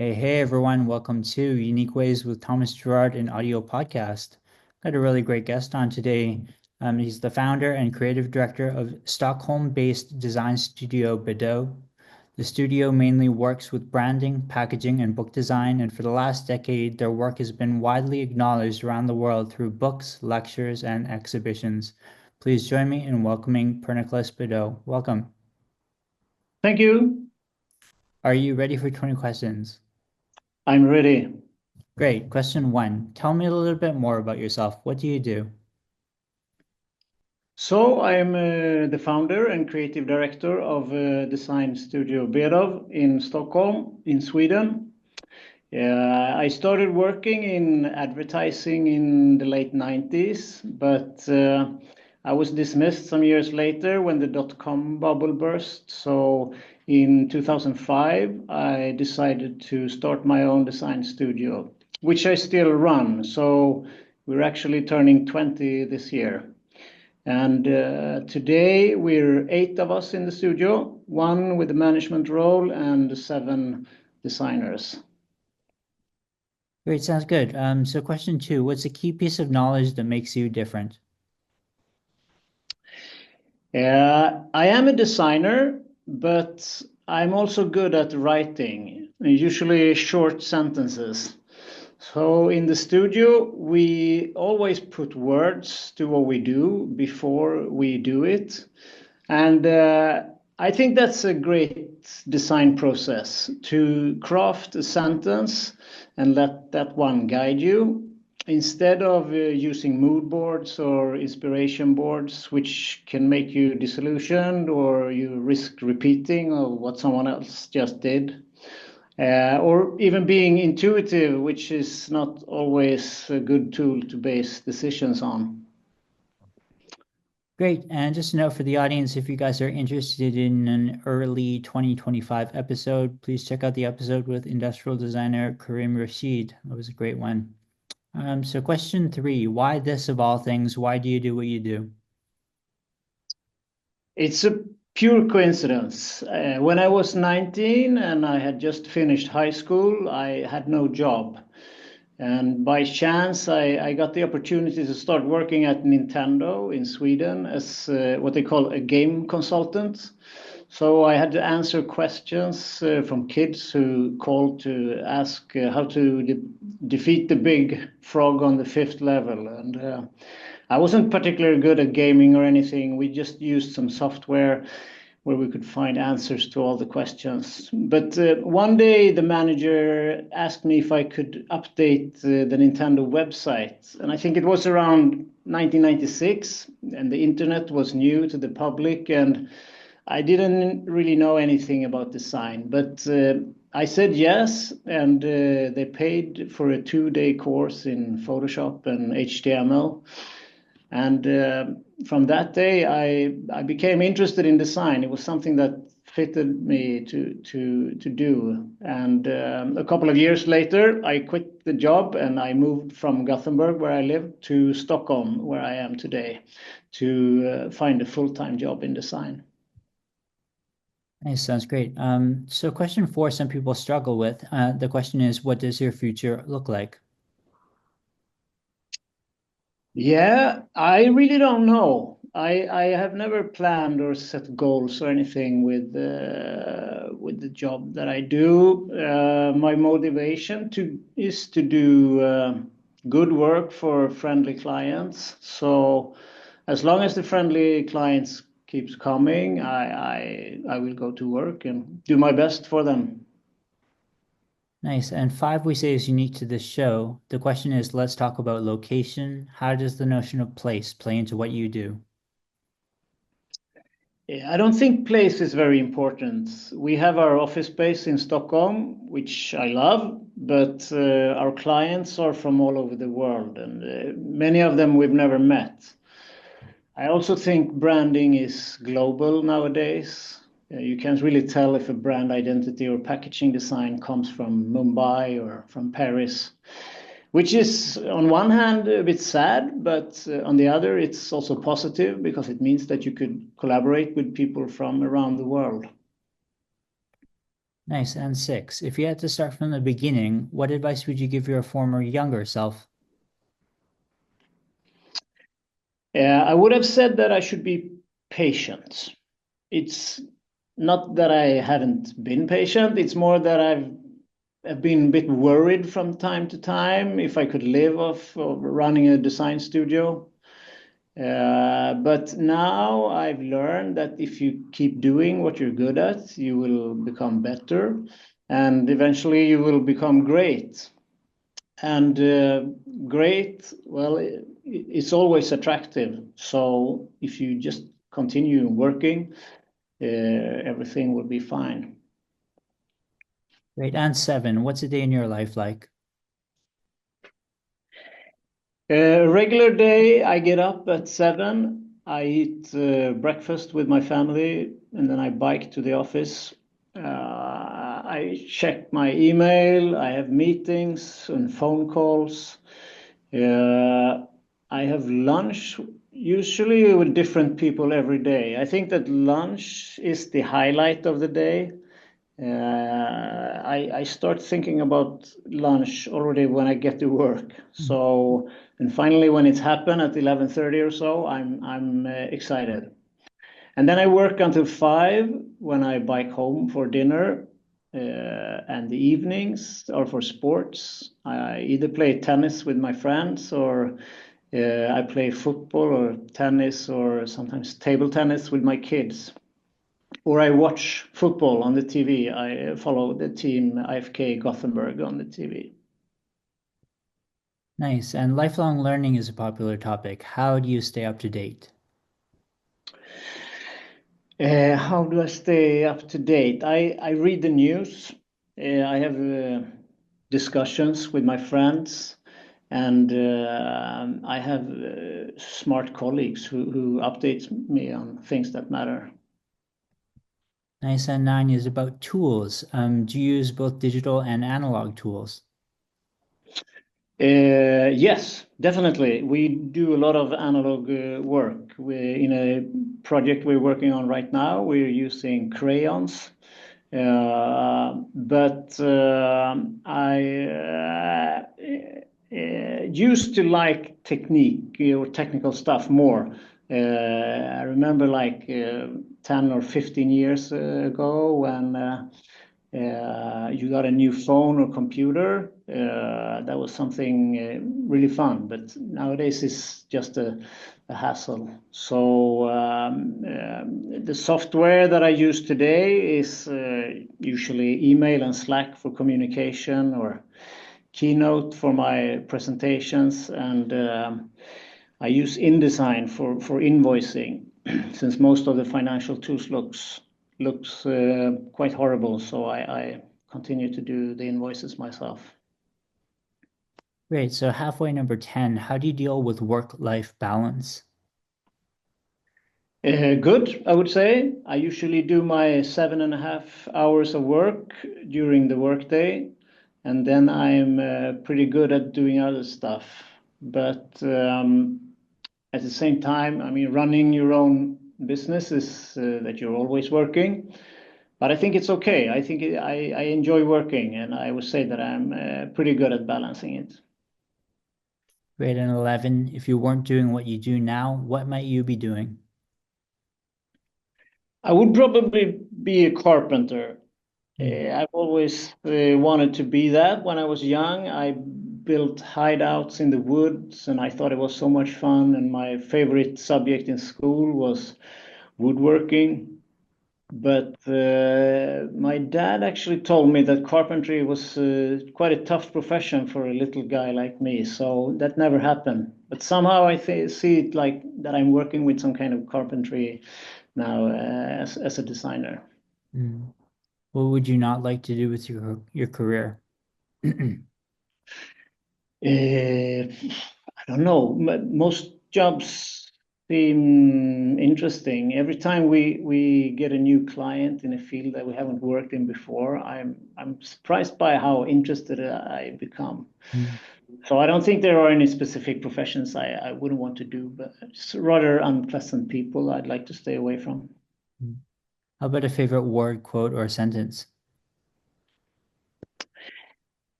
Hey everyone, welcome to Unique Ways with Thomas Gerard, an audio podcast. Got a really great guest on today. He's the founder and creative director of Stockholm-based design studio Bedow. The studio mainly works with branding, packaging, and book design, and for the last decade, their work has been widely acknowledged around the world through books, lectures, and exhibitions. Please join me in welcoming Perniclas Bedow. Welcome. Thank you. Are you ready for 20 questions? I'm ready. Great. Question one. Tell me a little bit more about yourself. What do you do? So I'm the founder and creative director of design studio Bedow in Stockholm, in Sweden. I started working in advertising in the late 90s, but I was dismissed some years later when the dot-com bubble burst. So in 2005, I decided to start my own design studio, which I still run. So we're actually turning 20 this year. And today we're 8 of us in the studio, one with the management role and 7 designers. Great. Sounds good. So question two, what's a key piece of knowledge that makes you different? I am a designer, but I'm also good at writing, usually short sentences. So in the studio, we always put words to what we do before we do it. And I think that's a great design process to craft a sentence and let that one guide you instead of using mood boards or inspiration boards, which can make you disillusioned or you risk repeating of what someone else just did. Or even being intuitive, which is not always a good tool to base decisions on. Great. And just a note for the audience, if you guys are interested in an early 2025 episode, please check out the episode with industrial designer Karim Rashid. That was a great one. So question three, why this of all things? Why do you do what you do? It's a pure coincidence. When I was 19 and I had just finished high school, I had no job. And by chance, I got the opportunity to start working at Nintendo in Sweden as what they call a game consultant. So I had to answer questions from kids who called to ask how to defeat the big frog on the fifth level. And I wasn't particularly good at gaming or anything. We just used some software where we could find answers to all the questions. But one day the manager asked me if I could update the Nintendo website. And I think it was around 1996, and the internet was new to the public, and I didn't really know anything about design. But I said yes, and they paid for a 2-day course in Photoshop and HTML. And from that day, I became interested in design. It was something that fitted me to do. And a couple of years later, I quit the job and I moved from Gothenburg, where I live, to Stockholm, where I am today, to find a full-time job in design. Nice, sounds great. So question four, some people struggle with. The question is, what does your future look like? Yeah, I really don't know. I have never planned or set goals or anything with the job that I do. My motivation to is to do good work for friendly clients. So as long as the friendly clients keeps coming, I will go to work and do my best for them. Nice. And five we say is unique to this show. The question is, let's talk about location. How does the notion of place play into what you do? Yeah, I don't think place is very important. We have our office space in Stockholm, which I love, but our clients are from all over the world, and many of them we've never met. I also think branding is global nowadays. You can't really tell if a brand identity or packaging design comes from Mumbai or from Paris, which is on one hand a bit sad, but on the other, it's also positive because it means that you could collaborate with people from around the world. Nice. And six, if you had to start from the beginning, what advice would you give your former younger self? I would have said that I should be patient. It's not that I haven't been patient, it's more that I've been a bit worried from time to time if I could live off of running a design studio. But now I've learned that if you keep doing what you're good at, you will become better and eventually you will become great. And great, well, it's always attractive. So if you just continue working, everything will be fine. Great. And seven, what's a day in your life like? A regular day, I get up at 7. I eat breakfast with my family, and then I bike to the office. I check my email. I have meetings and phone calls. Uh, I have lunch, usually with different people every day. I think that lunch is the highlight of the day. I start thinking about lunch already when I get to work. So, and finally, when it's happened at 11:30 or so, I'm excited. And then I work until 5 when I bike home for dinner. And the evenings are for sports. I either play tennis with my friends or I play football or tennis or sometimes table tennis with my kids. Or I watch football on the TV. I follow the team IFK Gothenburg on the TV. Nice. And lifelong learning is a popular topic. How do you stay up to date? How do I stay up to date? I read the news. I have discussions with my friends, and I have smart colleagues who update me on things that matter. Nice. And nine is about tools. Do you use both digital and analog tools? Yes, definitely. We do a lot of analog work. In a project we're working on right now, we're using crayons. But I used to like technique or technical stuff more. I remember like 10 or 15 years ago when you got a new phone or computer. That was something really fun, but nowadays it's just a hassle. So the software that I use today is usually email and Slack for communication or Keynote for my presentations, and I use InDesign for invoicing, since most of the financial tools looks quite horrible. So I continue to do the invoices myself. Great. So halfway number 10, how do you deal with work-life balance? Good, I would say. I usually do my 7.5 hours of work during the workday, and then I'm pretty good at doing other stuff. But at the same time, I mean, running your own business is that you're always working. But I think it's okay. I think I enjoy working, and I would say that I'm pretty good at balancing it. Great. And 11, if you weren't doing what you do now, what might you be doing? I would probably be a carpenter. Hmm. I've always wanted to be that. When I was young, I built hideouts in the woods, and I thought it was so much fun. And my favorite subject in school was woodworking. But my dad actually told me that carpentry was quite a tough profession for a little guy like me. So that never happened. But somehow I see it like that I'm working with some kind of carpentry now as a designer. Hmm. What would you not like to do with your career? I don't know. Most jobs seem interesting. Every time we get a new client in a field that we haven't worked in before, I'm surprised by how interested I become. Hmm. So I don't think there are any specific professions I wouldn't want to do, but it's rather unpleasant people I'd like to stay away from. How about a favorite word, quote, or sentence?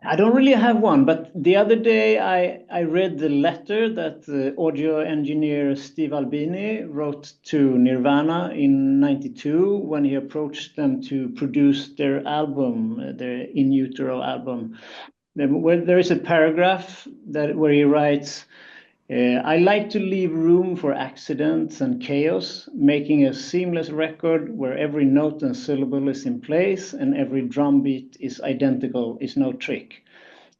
I don't really have one, but the other day I read the letter that the audio engineer Steve Albini wrote to Nirvana in '92 when he approached them to produce their album, their In Utero album. Where there is a paragraph that where he writes, I like to leave room for accidents and chaos, making a seamless record where every note and syllable is in place and every drum beat is identical is no trick.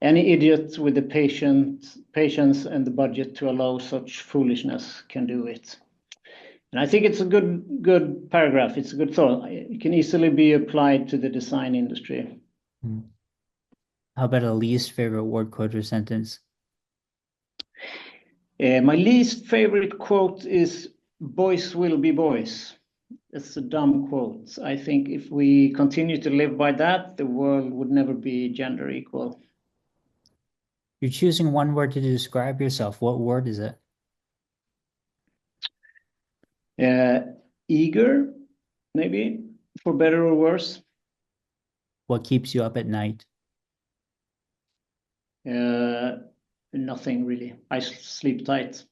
Any idiot with the patience and the budget to allow such foolishness can do it. And I think it's a good paragraph. It's a good thought. It can easily be applied to the design industry. Hmm. How about a least favorite word, quote, or sentence? My least favorite quote is "Boys will be boys." It's a dumb quote. I think if we continue to live by that, the world would never be gender equal. You're choosing one word to describe yourself. What word is it? Uh, Eager, maybe, for better or worse. What keeps you up at night? Uh, Nothing really. I sleep tight.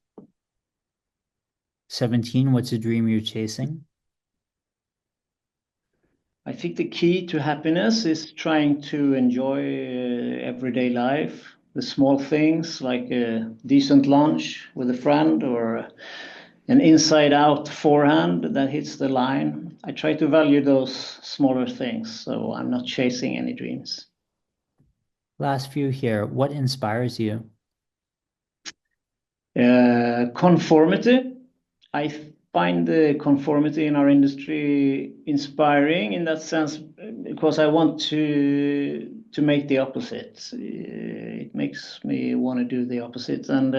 17, what's a dream you're chasing? I think the key to happiness is trying to enjoy everyday life, the small things like a decent lunch with a friend or an inside out forehand that hits the line. I try to value those smaller things, so I'm not chasing any dreams. Last few here. What inspires you? Conformity. I find the conformity in our industry inspiring in that sense because I want to make the opposite. It makes me want to do the opposite, and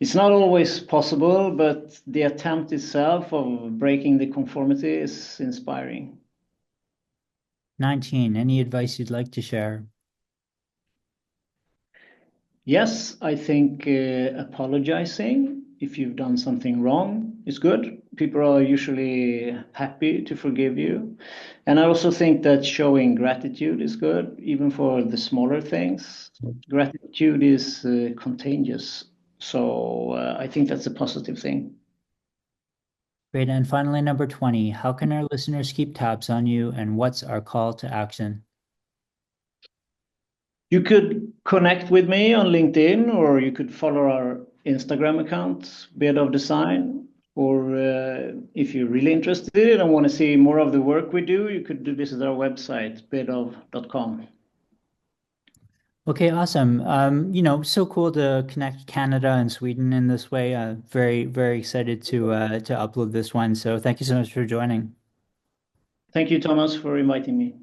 it's not always possible, but the attempt itself of breaking the conformity is inspiring. 19, any advice you'd like to share? Yes, I think apologizing if you've done something wrong is good. People are usually happy to forgive you. And I also think that showing gratitude is good, even for the smaller things. Gratitude is contagious. So I think that's a positive thing. Great. And finally, number 20, how can our listeners keep tabs on you and what's our call to action? You could connect with me on LinkedIn, or you could follow our Instagram account, Bedow Design. Or if you're really interested and want to see more of the work we do, you could visit our website, bedow.com. Okay, awesome. So cool to connect Canada and Sweden in this way. Very, very excited to upload this one. So thank you so much for joining. Thank you, Thomas, for inviting me.